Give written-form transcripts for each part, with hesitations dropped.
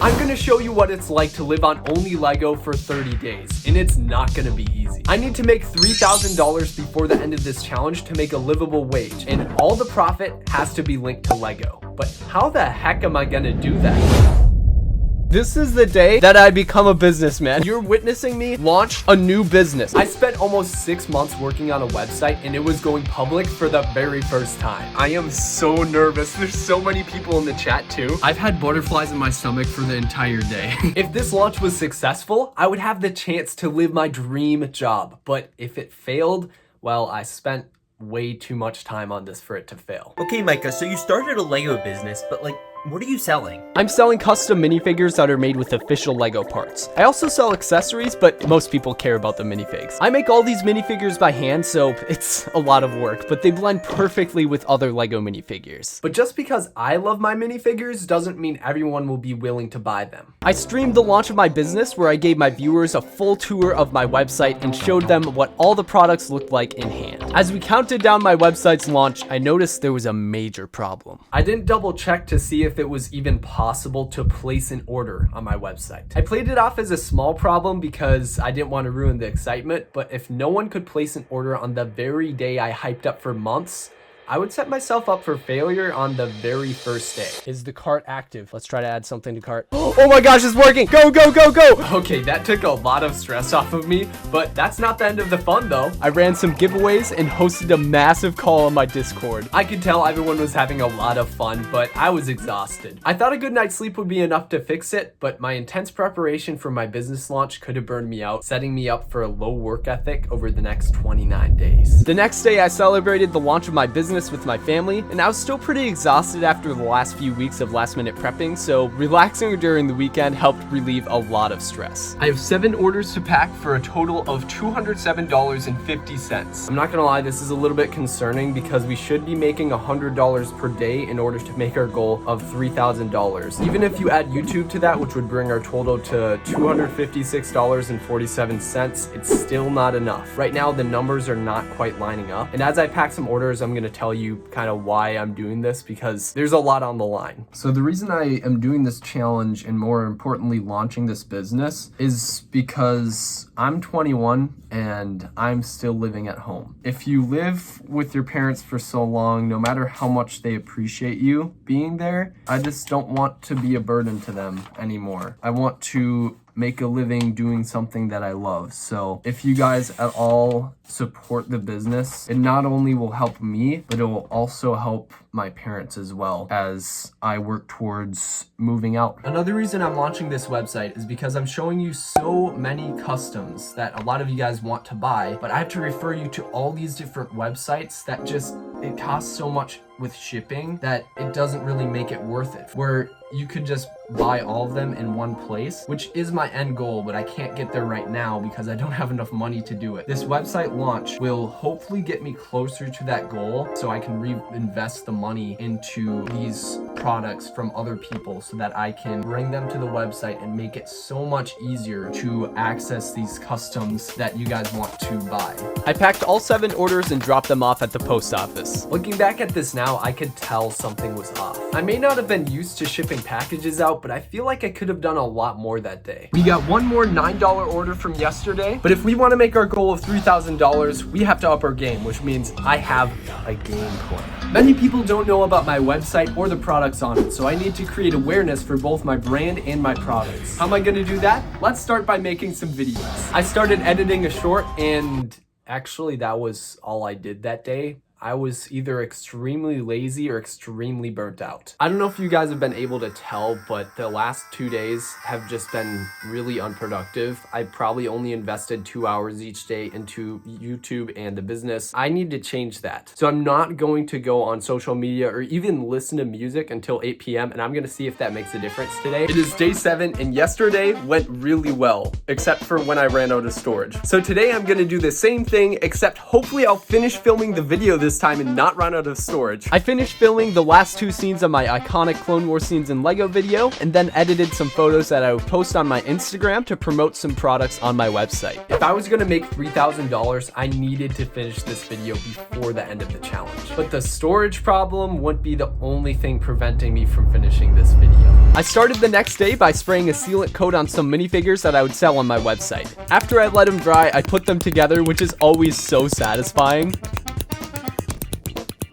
I'm gonna show you what it's like to live on only Lego for 30 days, and it's not gonna be easy. I need to make $3,000 before the end of this challenge to make a livable wage, and all the profit has to be linked to Lego. But how the heck am I gonna do that? This is the day that I become a businessman. You're witnessing me launch a new business. I spent almost 6 months working on a website and it was going public for the very first time. I am so nervous. There's so many people in the chat too. I've had butterflies in my stomach for the entire day. If this launch was successful, I would have the chance to live my dream job. But if it failed, well, I spent way too much time on this for it to fail. Okay, Micah, so you started a Lego business, but what are you selling? I'm selling custom minifigures that are made with official Lego parts. I also sell accessories, but most people care about the minifigs. I make all these minifigures by hand, so it's a lot of work, but they blend perfectly with other Lego minifigures. But just because I love my minifigures doesn't mean everyone will be willing to buy them. I streamed the launch of my business where I gave my viewers a full tour of my website and showed them what all the products looked like in hand. As we counted down my website's launch, I noticed there was a major problem. I didn't double check to see if it was even possible to place an order on my website. I played it off as a small problem because I didn't want to ruin the excitement, but if no one could place an order on the very day I hyped up for months, I would set myself up for failure on the very first day. Is the cart active? Let's try to add something to cart. Oh my gosh, it's working! Go, go, go, go! Okay, that took a lot of stress off of me, but that's not the end of the fun though. I ran some giveaways and hosted a massive call on my Discord. I could tell everyone was having a lot of fun, but I was exhausted. I thought a good night's sleep would be enough to fix it, but my intense preparation for my business launch could have burned me out, setting me up for a low work ethic over the next 29 days. The next day, I celebrated the launch of my business with my family, and I was still pretty exhausted after the last few weeks of last minute prepping, so relaxing during the weekend helped relieve a lot of stress. I have 7 orders to pack for a total of $207.50. I'm not gonna lie, this is a little bit concerning because we should be making $100 per day in order to make our goal of $3,000. Even if you add YouTube to that, which would bring our total to $256.47, it's still not enough. Right now, the numbers are not quite lining up, and as I pack some orders, I'm gonna tell you kind of why I'm doing this because there's a lot on the line. So the reason I am doing this challenge and more importantly launching this business is because I'm 21 and I'm still living at home. If you live with your parents for so long, no matter how much they appreciate you being there, I just don't want to be a burden to them anymore. I want to make a living doing something that I love. So if you guys at all support the business, it not only will help me, but it will also help my parents as well as I work towards moving out. Another reason I'm launching this website is because I'm showing you so many customs that a lot of you guys want to buy, but I have to refer you to all these different websites that it costs so much with shipping that it doesn't really make it worth it. Where you could just buy all of them in one place, which is my end goal, but I can't get there right now because I don't have enough money to do it. This website launch will hopefully get me closer to that goal so I can reinvest the money into these products from other people so that I can bring them to the website and make it so much easier to access these customs that you guys want to buy. I packed all 7 orders and dropped them off at the post office. Looking back at this now, I could tell something was off. I may not have been used to shipping packages out, but I feel like I could have done a lot more that day. We got one more $9 order from yesterday, but if we want to make our goal of $3,000, we have to up our game, which means I have a game plan. Many people don't know about my website or the products on it, so I need to create awareness for both my brand and my products. How am I going to do that? Let's start by making some videos. I started editing a short, and actually that was all I did that day. I was either extremely lazy or extremely burnt out. I don't know if you guys have been able to tell, but the last 2 days have just been really unproductive. I probably only invested 2 hours each day into YouTube and the business. I need to change that. So I'm not going to go on social media or even listen to music until 8 p.m. and I'm gonna see if that makes a difference today. It is day 7 and yesterday went really well, except for when I ran out of storage. So today I'm gonna do the same thing, except hopefully I'll finish filming the video this this time and not run out of storage. I finished filming the last 2 scenes of my iconic Clone Wars scenes in LEGO video, and then edited some photos that I would post on my Instagram to promote some products on my website. If I was gonna make $3,000, I needed to finish this video before the end of the challenge. But the storage problem wouldn't be the only thing preventing me from finishing this video. I started the next day by spraying a sealant coat on some minifigures that I would sell on my website. After I let them dry, I put them together, which is always so satisfying.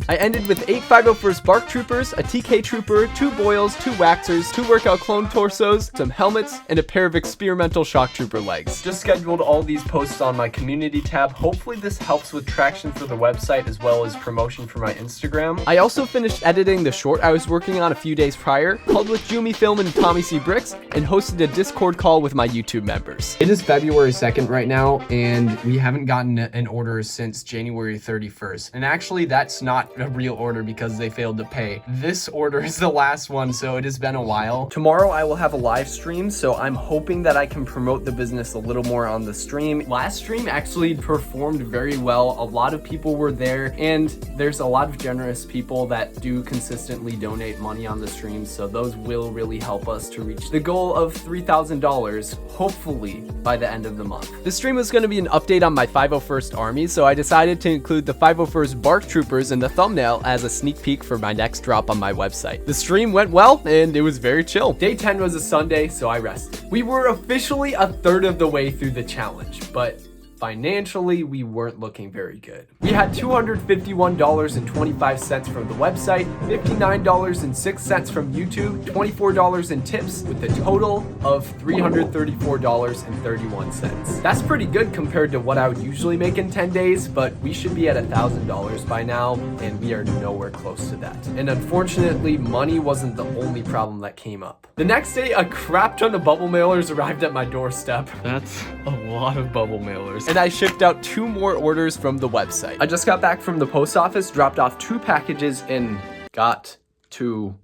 I ended with 8 501st Bark Troopers, a TK Trooper, 2 Boils, 2 Waxers, 2 Workout Clone Torsos, some helmets, and a pair of experimental Shock Trooper legs. Just scheduled all these posts on my community tab. Hopefully this helps with traction for the website as well as promotion for my Instagram. I also finished editing the short I was working on a few days prior, called with Jumi Film and Tommy C. Bricks, and hosted a Discord call with my YouTube members. It is February 2nd right now, and we haven't gotten an order since January 31st. And actually, that's not a real order because they failed to pay. This order is the last one, so it has been a while. Tomorrow I will have a live stream, so I'm hoping that I can promote the business a little more on the stream. Last stream actually performed very well. A lot of people were there, and there's a lot of generous people that do consistently donate money on the stream, so those will really help us to reach the goal of $3,000, hopefully by the end of the month. The stream was going to be an update on my 501st Army, so I decided to include the 501st Bark Troopers in the thumbnail as a sneak peek for my next drop on my website. The stream went well, and it was very chill. Day 10 was a Sunday, so I rested. We were officially a third of the way through the challenge, but financially, we weren't looking very good. We had $251.25 from the website, $59.06 from YouTube, $24 in tips, with a total of $334.31. That's pretty good compared to what I would usually make in 10 days, but we should be at $1,000 by now, and we are nowhere close to that. And unfortunately, money wasn't the only problem that came up. The next day, a crap ton of bubble mailers arrived at my doorstep. That's a lot of bubble mailers. And I shipped out 2 more orders from the website. I just got back from the post office, dropped off 2 packages, and got 2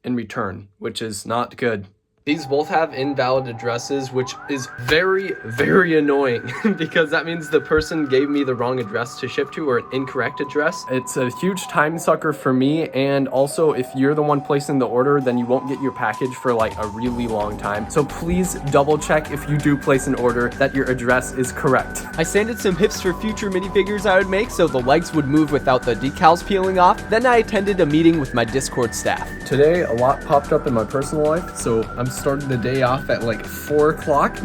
in return, which is not good. These both have invalid addresses, which is very, very annoying because that means the person gave me the wrong address to ship to or an incorrect address. It's a huge time sucker for me, and also if you're the one placing the order, then you won't get your package for like a really long time. So please double check if you do place an order that your address is correct. I sanded some hips for future minifigures I would make so the legs would move without the decals peeling off. Then I attended a meeting with my Discord staff. Today, a lot popped up in my personal life, so I'm starting the day off at like 4 o'clock.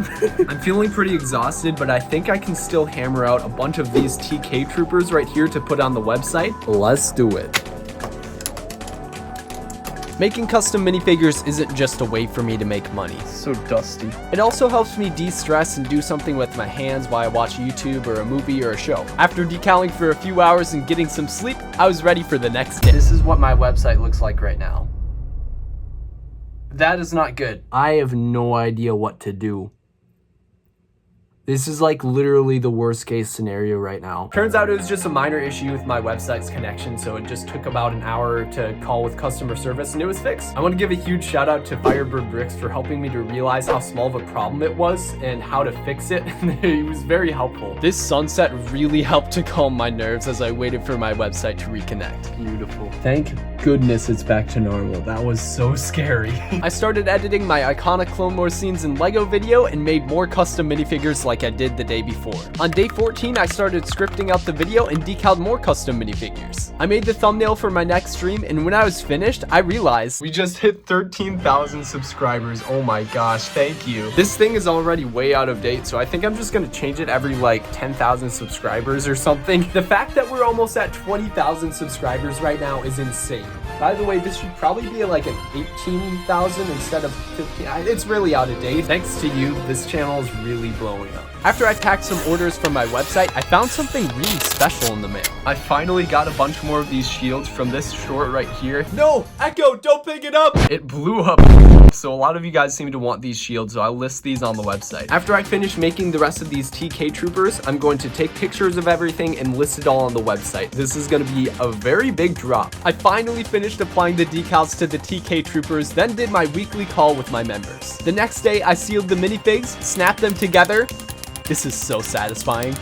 I'm feeling pretty exhausted, but I think I can still hammer out a bunch of these TK Troopers right here to put on the website. Let's do it. Making custom minifigures isn't just a way for me to make money. So dusty. It also helps me de-stress and do something with my hands while I watch YouTube or a movie or a show. After decaling for a few hours and getting some sleep, I was ready for the next day. This is what my website looks like right now. That is not good. I have no idea what to do. This is like literally the worst case scenario right now. Turns out it was just a minor issue with my website's connection, so it just took about an hour to call with customer service and it was fixed. I want to give a huge shout out to Firebird Bricks for helping me to realize how small of a problem it was and how to fix it. It was very helpful. This sunset really helped to calm my nerves as I waited for my website to reconnect. Beautiful. Thank goodness it's back to normal. That was so scary. I started editing my iconic Clone Wars scenes in LEGO video and made more custom minifigures like I did the day before. On day 14, I started scripting out the video and decaled more custom minifigures. I made the thumbnail for my next stream, and when I was finished, I realized we just hit 13,000 subscribers. Oh my gosh, thank you. This thing is already way out of date, so I think I'm just gonna change it every like 10,000 subscribers or something. The fact that we're almost at 20,000 subscribers right now is insane. By the way, this should probably be like an 18,000 instead of 15. It's really out of date. Thanks to you, this channel is really blowing up. After I packed some orders from my website, I found something really special in the mail. I finally got a bunch more of these shields from this short right here. No, Echo, don't pick it up! It blew up. So a lot of you guys seem to want these shields, so I'll list these on the website. After I finish making the rest of these TK Troopers, I'm going to take pictures of everything and list it all on the website. This is going to be a very big drop. I finally finished applying the decals to the TK Troopers, then did my weekly call with my members. The next day, I sealed the minifigs, snapped them together. This is so satisfying.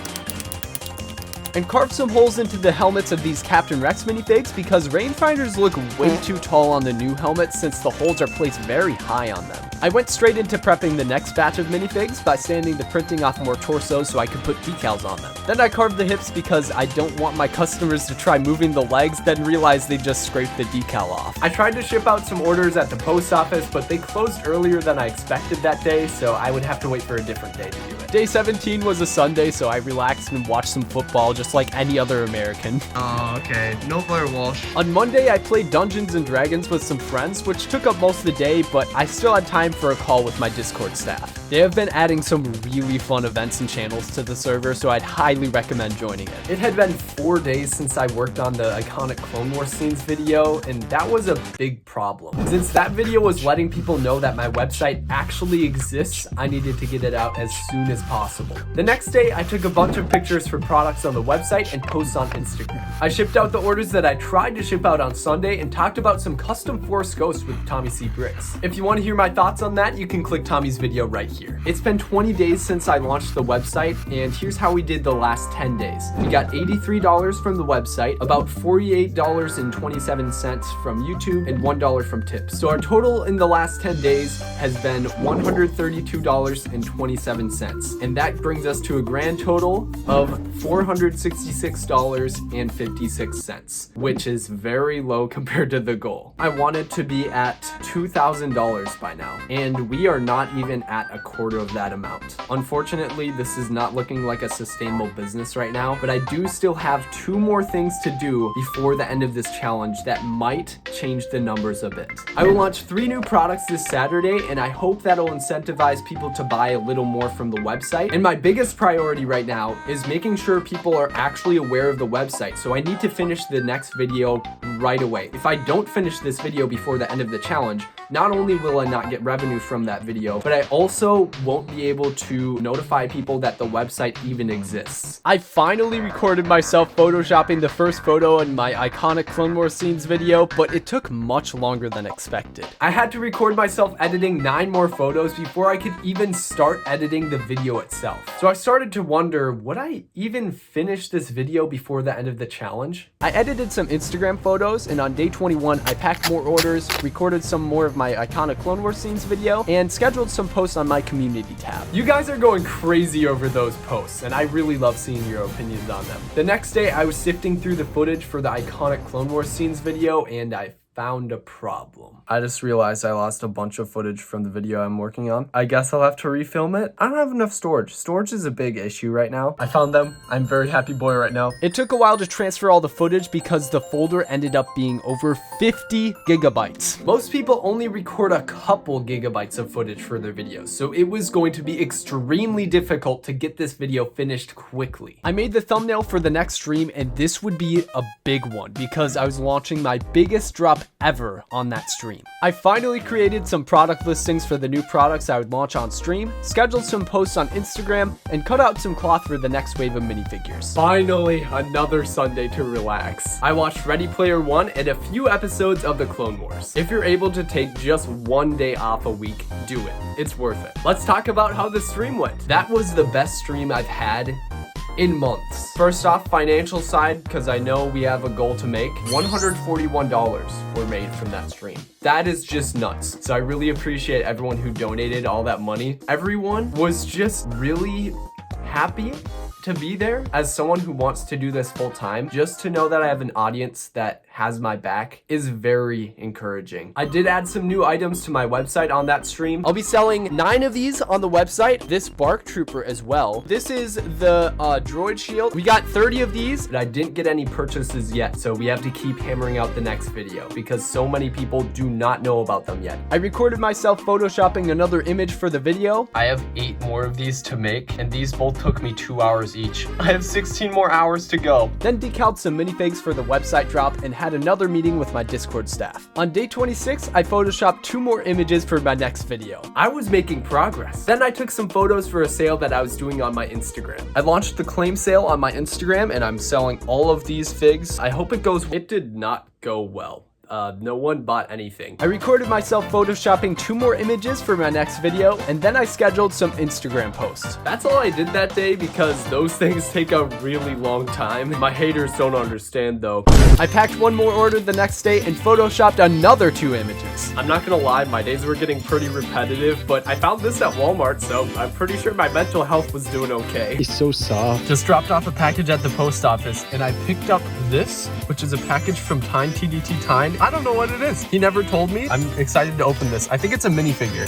and carved some holes into the helmets of these Captain Rex minifigs because rangefinders look way too tall on the new helmets since the holes are placed very high on them. I went straight into prepping the next batch of minifigs by sanding the printing off more torsos so I could put decals on them. Then I carved the hips because I don't want my customers to try moving the legs, then realize they just scraped the decal off. I tried to ship out some orders at the post office, but they closed earlier than I expected that day, so I would have to wait for a different day to do it. Day 17 was a Sunday, so I relaxed and watched some football just like any other American. Oh, okay. No Blair Walsh. On Monday, I played Dungeons and Dragons with some friends, which took up most of the day, but I still had time for a call with my Discord staff. They have been adding some really fun events and channels to the server, so I'd highly recommend joining it. It had been 4 days since I worked on the iconic Clone Wars scenes video, and that was a big problem. Since that video was letting people know that my website actually exists, I needed to get it out as soon as possible. The next day, I took a bunch of pictures for products on the website and posts on Instagram. I shipped out the orders that I tried to ship out on Sunday and talked about some custom Force Ghosts with Tommy C. Bricks. If you want to hear my thoughts on that, you can click Tommy's video right here. It's been 20 days since I launched the website, and here's how we did the last 10 days. We got $83 from the website, about $48.27 from YouTube, and $1 from tips. So our total in the last 10 days has been $132.27, and that brings us to a grand total of $466.56, which is very low compared to the goal. I wanted to be at $2,000 by now, and we are not even at a quarter of that amount. Unfortunately, this is not looking like a sustainable business right now, but I do still have 2 more things to do before the end of this challenge that might change the numbers a bit. I will launch 3 new products this Saturday, and I hope that'll incentivize people to buy a little more from the website. And my biggest priority right now is making sure people are actually aware of the website, so I need to finish the next video right away. If I don't finish this video before the end of the challenge, not only will I not get revenue from that video, but I also won't be able to notify people that the website even exists. I finally recorded myself photoshopping the first photo in my iconic Clone Wars scenes video, but it took much longer than expected. I had to record myself editing 9 more photos before I could even start editing the video itself. So I started to wonder, would I even finish this video before the end of the challenge? I edited some Instagram photos, and on day 21, I packed more orders, recorded some more of my iconic Clone Wars scenes video, and scheduled some posts on my community tab. You guys are going crazy over those posts, and I really love seeing your opinions on them. The next day, I was sifting through the footage for the iconic Clone Wars scenes video, and I found a problem. I just realized I lost a bunch of footage from the video I'm working on. I guess I'll have to refilm it. I don't have enough storage. Storage is a big issue right now. I found them. I'm very happy boy right now. It took a while to transfer all the footage because the folder ended up being over 50 gigabytes. Most people only record a couple gigabytes of footage for their videos, so it was going to be extremely difficult to get this video finished quickly. I made the thumbnail for the next stream, and this would be a big one because I was launching my biggest drop ever on that stream. I finally created some product listings for the new products I would launch on stream, scheduled some posts on Instagram, and cut out some cloth for the next wave of minifigures. Finally, another Sunday to relax. I watched Ready Player One and a few episodes of the Clone Wars. If you're able to take just 1 day off a week, do it. It's worth it. Let's talk about how the stream went. That was the best stream I've had in months. First off, financial side, because I know we have a goal to make. $141 were made from that stream. That is just nuts. So I really appreciate everyone who donated all that money. Everyone was just really happy to be there. As someone who wants to do this full time, just to know that I have an audience that has my back is very encouraging. I did add some new items to my website on that stream. I'll be selling 9 of these on the website. This Bark Trooper as well. This is the droid shield. We got 30 of these, but I didn't get any purchases yet, so we have to keep hammering out the next video because so many people do not know about them yet. I recorded myself photoshopping another image for the video. I have 8 more of these to make, and these both took me 2 hours each. I have 16 more hours to go. Then decaled some minifigs for the website drop and had another meeting with my Discord staff. On day 26, I photoshopped 2 more images for my next video. I was making progress. Then I took some photos for a sale that I was doing on my Instagram. I launched the claim sale on my Instagram, and I'm selling all of these figs. I hope it goes. It did not go well. no one bought anything. I recorded myself photoshopping 2 more images for my next video, and then I scheduled some Instagram posts. That's all I did that day because those things take a really long time. My haters don't understand though. I packed 1 more order the next day and photoshopped another 2 images. I'm not gonna lie, my days were getting pretty repetitive, but I found this at Walmart, so I'm pretty sure my mental health was doing okay. He's so soft. Just dropped off a package at the post office, and I picked up this, which is a package from Tyne TDT Tyne. I don't know what it is. He never told me. I'm excited to open this. I think it's a minifigure.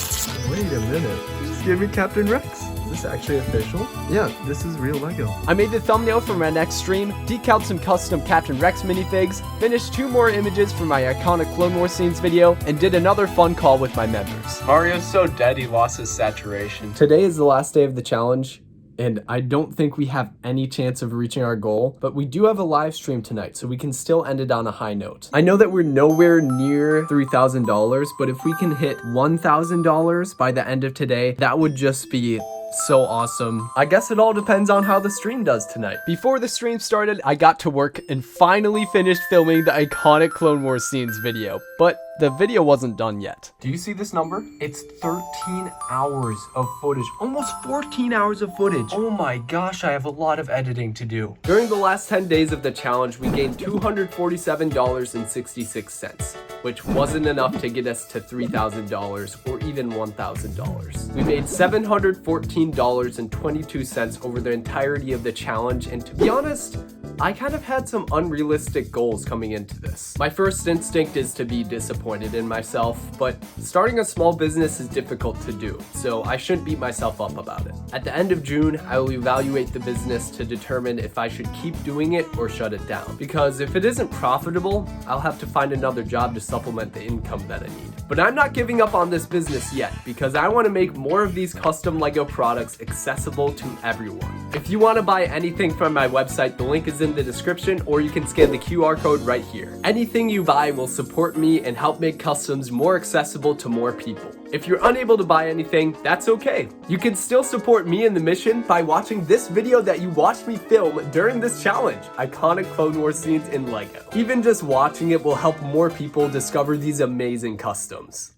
Wait a minute. You just gave me Captain Rex. Is this actually official? Yeah, this is real Lego. I made the thumbnail for my next stream, decaled some custom Captain Rex minifigs, finished 2 more images for my iconic Clone Wars scenes video, and did another fun call with my members. Mario's so dead he lost his saturation. Today is the last day of the challenge, and I don't think we have any chance of reaching our goal, but we do have a live stream tonight, so we can still end it on a high note. I know that we're nowhere near $3,000, but if we can hit $1,000 by the end of today, that would just be so awesome. I guess it all depends on how the stream does tonight. Before the stream started, I got to work and finally finished filming the iconic Clone Wars scenes video, but the video wasn't done yet. Do you see this number? It's 13 hours of footage, almost 14 hours of footage. Oh my gosh, I have a lot of editing to do. During the last 10 days of the challenge, we gained $247.66, which wasn't enough to get us to $3,000 or even $1,000. We made $714.22 over the entirety of the challenge, and to be honest, I kind of had some unrealistic goals coming into this. My first instinct is to be disappointed in myself, but starting a small business is difficult to do, so I shouldn't beat myself up about it. At the end of June, I will evaluate the business to determine if I should keep doing it or shut it down. Because if it isn't profitable, I'll have to find another job to supplement the income that I need. But I'm not giving up on this business yet, because I want to make more of these custom Lego products accessible to everyone. If you want to buy anything from my website, the link is in the description, or you can scan the QR code right here. Anything you buy will support me and help make customs more accessible to more people. If you're unable to buy anything, that's okay. You can still support me in the mission by watching this video that you watched me film during this challenge, iconic Clone Wars scenes in Lego. Even just watching it will help more people discover these amazing customs.